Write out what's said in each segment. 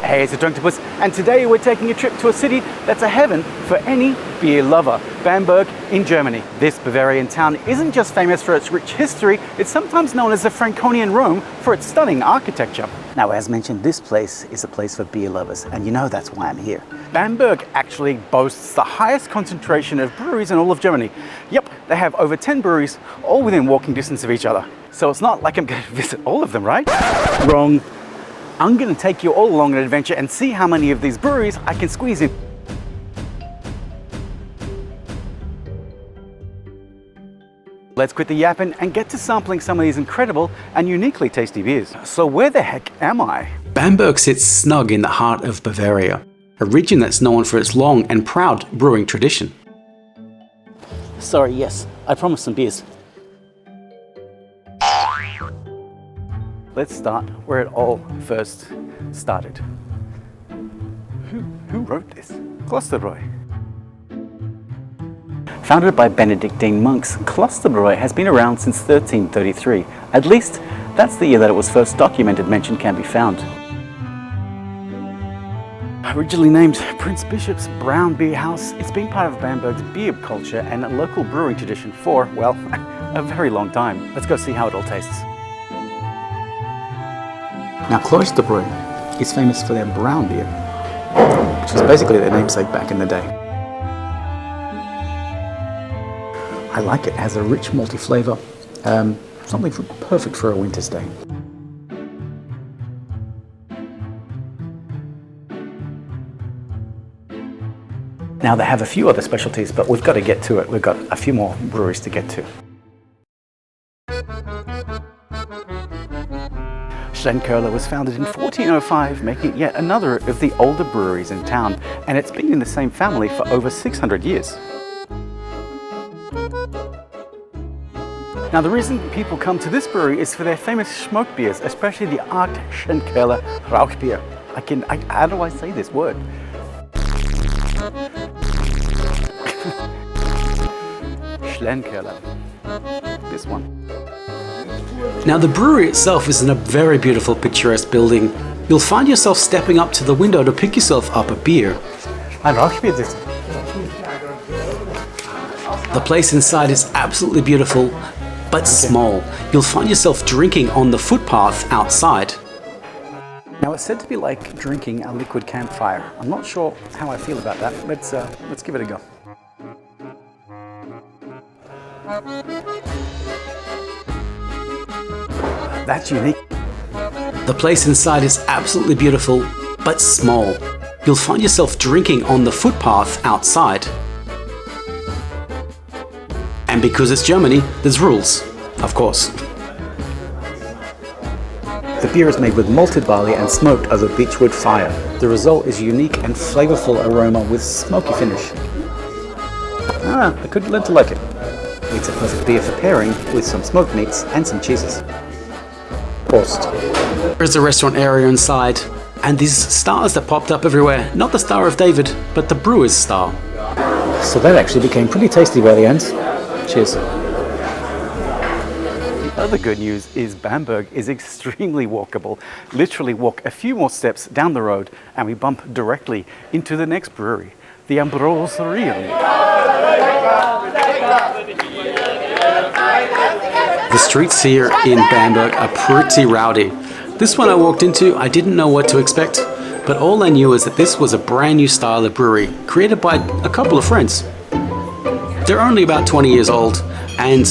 Hey, it's Drunktopus, and today we're taking a trip to a city that's a heaven for any beer lover, Bamberg in Germany. This Bavarian town isn't just famous for its rich history, it's sometimes known as the Franconian Rome for its stunning architecture. Now, as mentioned, this place is a place for beer lovers, and you know that's why I'm here. Bamberg actually boasts the highest concentration of breweries in all of Germany. Yep, they have over 10 breweries, all within walking distance of each other. So it's not like I'm going to visit all of them, right? Wrong. I'm going to take you all along an adventure and see how many of these breweries I can squeeze in. Let's quit the yapping and get to sampling some of these incredible and uniquely tasty beers. So where the heck am I? Bamberg sits snug in the heart of Bavaria, a region that's known for its long and proud brewing tradition. Sorry, yes, I promised some beers. Let's start where it all first started. Who wrote this? Klosterbräu. Founded by Benedictine monks, Klosterbräu has been around since 1333. At least, that's the year that it was first documented mention can be found. Originally named Prince Bishop's Brown Beer House, it's been part of Bamberg's beer culture and a local brewing tradition for, well, a very long time. Let's go see how it all tastes. Now, Klosterbräu is famous for their brown beer, which is basically their namesake back in the day. I like it. It has a rich malty flavour, something perfect for a winter's day. Now, they have a few other specialties, but we've got to get to it. We've got a few more breweries to get to. Schlenkerla was founded in 1405, making it yet another of the older breweries in town, and it's been in the same family for over 600 years. Now, the reason people come to this brewery is for their famous smoked beers, especially the Art Schlenkerla Rauchbier. How do I say this word? Schlenkerla. This one. Now, the brewery itself is in a very beautiful, picturesque building. You'll find yourself stepping up to the window to pick yourself up a beer. The place inside is absolutely beautiful, but small. You'll find yourself drinking on the footpath outside. Now, it's said to be like drinking a liquid campfire. I'm not sure how I feel about that. Let's give it a go. That's unique. The place inside is absolutely beautiful, but small. You'll find yourself drinking on the footpath outside. And because it's Germany, there's rules, of course. The beer is made with malted barley and smoked over beechwood fire. The result is a unique and flavorful aroma with smoky finish. I could learn to like it. It's a perfect beer for pairing with some smoked meats and some cheeses. Prost. There's a restaurant area inside, and these stars that popped up everywhere, not the Star of David, but the brewer's star. So that actually became pretty tasty by the end. Cheers. The other good news is Bamberg is extremely walkable. Literally walk a few more steps down the road and we bump directly into the next brewery, the Ambroseria. The streets here in Bamberg are pretty rowdy. This one I walked into, I didn't know what to expect, but all I knew is that this was a brand new style of brewery created by a couple of friends. They're only about 20 years old and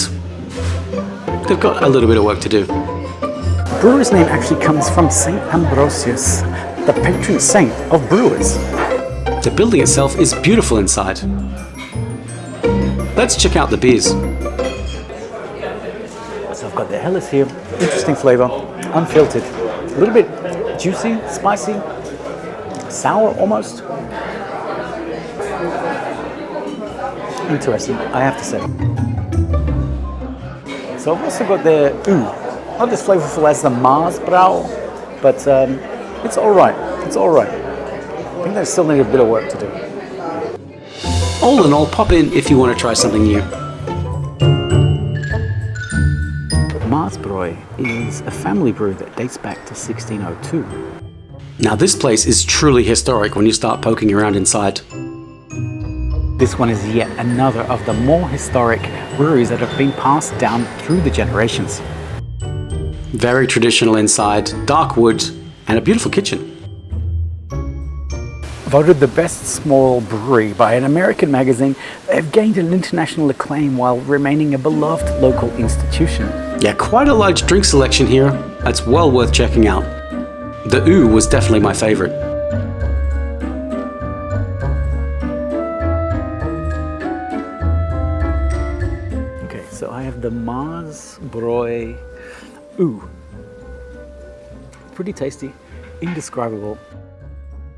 they've got a little bit of work to do. The brewery's name actually comes from St. Ambrosius, the patron saint of brewers. The building itself is beautiful inside. Let's check out the beers. So I've got the Helles here, interesting flavour, unfiltered, a little bit juicy, spicy, sour almost. Interesting, I have to say. So I've also got the not as flavourful as the Marsbrau, but it's all right. It's all right. I think they still need a bit of work to do. All in all, pop in if you want to try something new. Marsbräu is a family brew that dates back to 1602. Now this place is truly historic when you start poking around inside. This one is yet another of the more historic breweries that have been passed down through the generations. Very traditional inside, dark wood, and a beautiful kitchen. Voted the best small brewery by an American magazine, they have gained an international acclaim while remaining a beloved local institution. Yeah, quite a large drink selection here. That's well worth checking out. The Ooh was definitely my favorite. Okay, so I have the Mars Bräu Ooh. Pretty tasty, indescribable.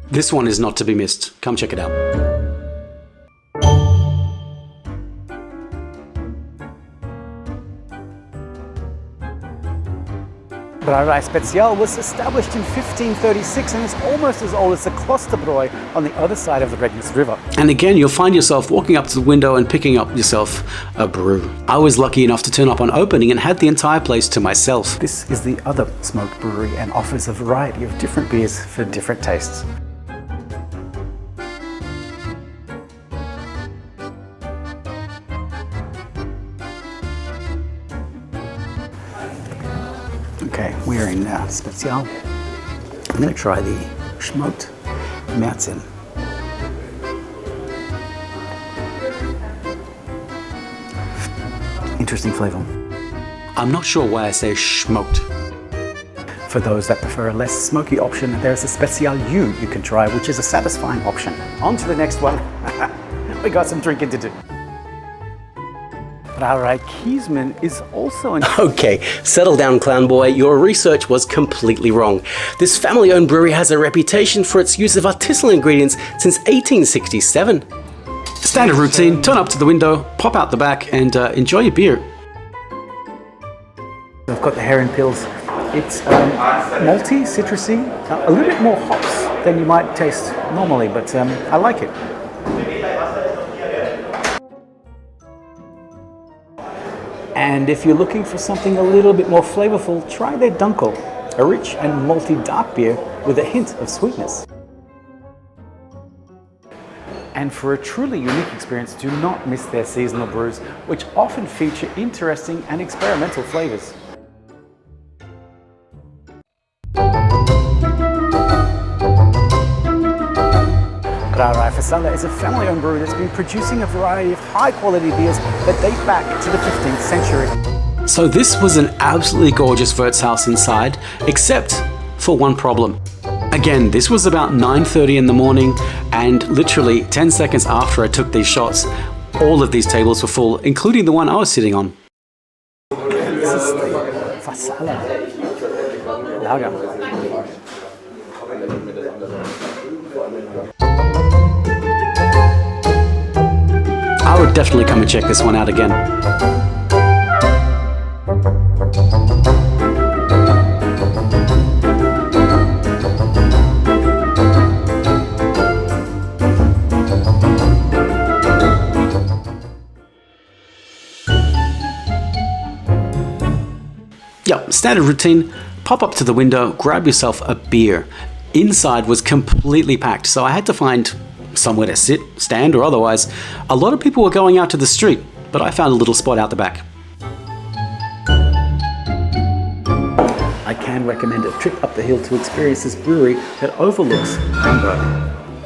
This one is not to be missed. Come check it out. Brewery Spezial was established in 1536 and is almost as old as the Klosterbräu on the other side of the Regnitz River. And again, you'll find yourself walking up to the window and picking up yourself a brew. I was lucky enough to turn up on opening and had the entire place to myself. This is the other smoked brewery and offers a variety of different beers for different tastes. Okay, we're in Spezial. I'm going to try the smoked Märzen. Interesting flavor. I'm not sure why I say smoked. For those that prefer a less smoky option, there's a Spezial U you can try, which is a satisfying option. On to the next one. We got some drinking to do. Brauerei Kiesmann is also an... Okay, settle down, clown boy. Your research was completely wrong. This family-owned brewery has a reputation for its use of artisanal ingredients since 1867. Standard routine, turn up to the window, pop out the back, and enjoy your beer. I've got the Heron Pils. It's malty, citrusy, a little bit more hops than you might taste normally, but I like it. And if you're looking for something a little bit more flavorful, try their Dunkel, a rich and malty dark beer with a hint of sweetness. And for a truly unique experience, do not miss their seasonal brews, which often feature interesting and experimental flavors. Brauerei Fasala is a family-owned brewery that's been producing a variety of high-quality beers that date back to the 15th century. So this was an absolutely gorgeous Wirtshaus inside, except for one problem. Again, this was about 9:30 in the morning, and literally 10 seconds after I took these shots, all of these tables were full, including the one I was sitting on. This is the Fasala Lager. I would definitely come and check this one out again. Yep, standard routine, pop up to the window, grab yourself a beer. Inside was completely packed, so I had to find somewhere to sit, stand, or otherwise. A lot of people were going out to the street, but I found a little spot out the back. I can recommend a trip up the hill to experience this brewery that overlooks Bamberg.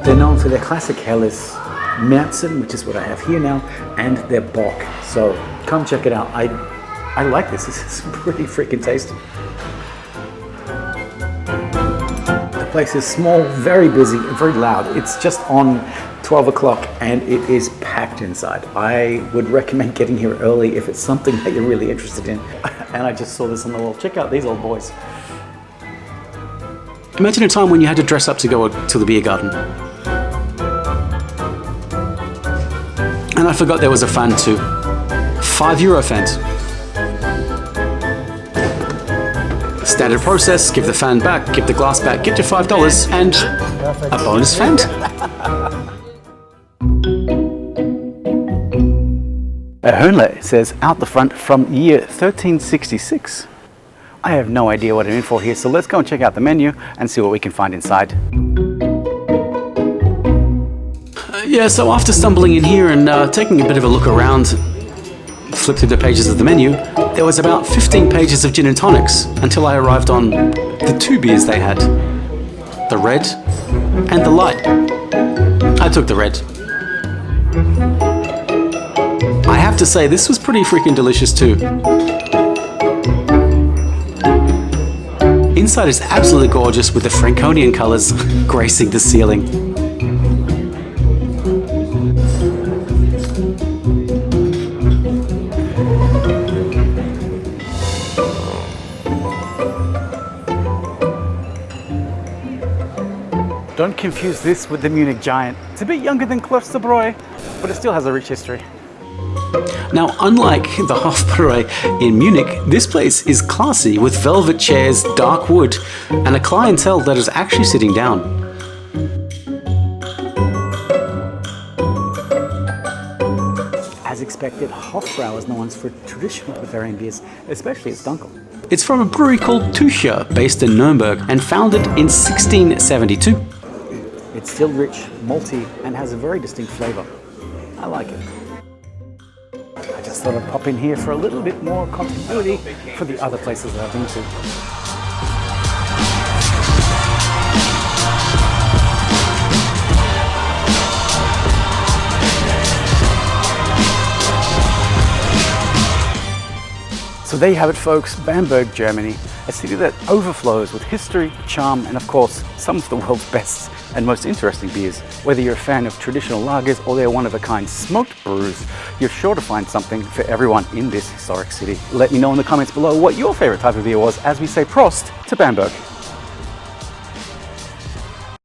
They're known for their classic Helles, Märzen, which is what I have here now, and their Bock. So come check it out. I like this. This is pretty freaking tasty. The place is small, very busy, and very loud. It's just on 12 o'clock and it is packed inside. I would recommend getting here early if it's something that you're really interested in. And I just saw this on the wall. Check out these old boys. Imagine a time when you had to dress up to go to the beer garden. And I forgot there was a fan too. €5 fan. Standard process, give the fan back, give the glass back, get your $5 and a bonus fan. Hönle says out the front from year 1366. I have no idea what I'm in for here, so let's go and check out the menu and see what we can find inside. Yeah, so after stumbling in here and taking a bit of a look around, flipped through the pages of the menu, there was about 15 pages of gin and tonics until I arrived on the two beers they had. The red and the light. I took the red. I have to say, this was pretty freaking delicious too. Inside is absolutely gorgeous with the Franconian colours gracing the ceiling. Don't confuse this with the Munich Giant. It's a bit younger than Klosterbräu, but it still has a rich history. Now, unlike the Hofbräu in Munich, this place is classy with velvet chairs, dark wood, and a clientele that is actually sitting down. As expected, Hofbräu is known for traditional Bavarian beers, especially its dunkel. It's from a brewery called Tücher, based in Nuremberg, and founded in 1672. It's still rich, malty, and has a very distinct flavour. I like it. I just thought I'd pop in here for a little bit more continuity for the other places that I've been to. So there you have it, folks, Bamberg, Germany, a city that overflows with history, charm, and of course, some of the world's best and most interesting beers. Whether you're a fan of traditional lagers or their one-of-a-kind smoked brews, you're sure to find something for everyone in this historic city. Let me know in the comments below what your favorite type of beer was as we say Prost to Bamberg.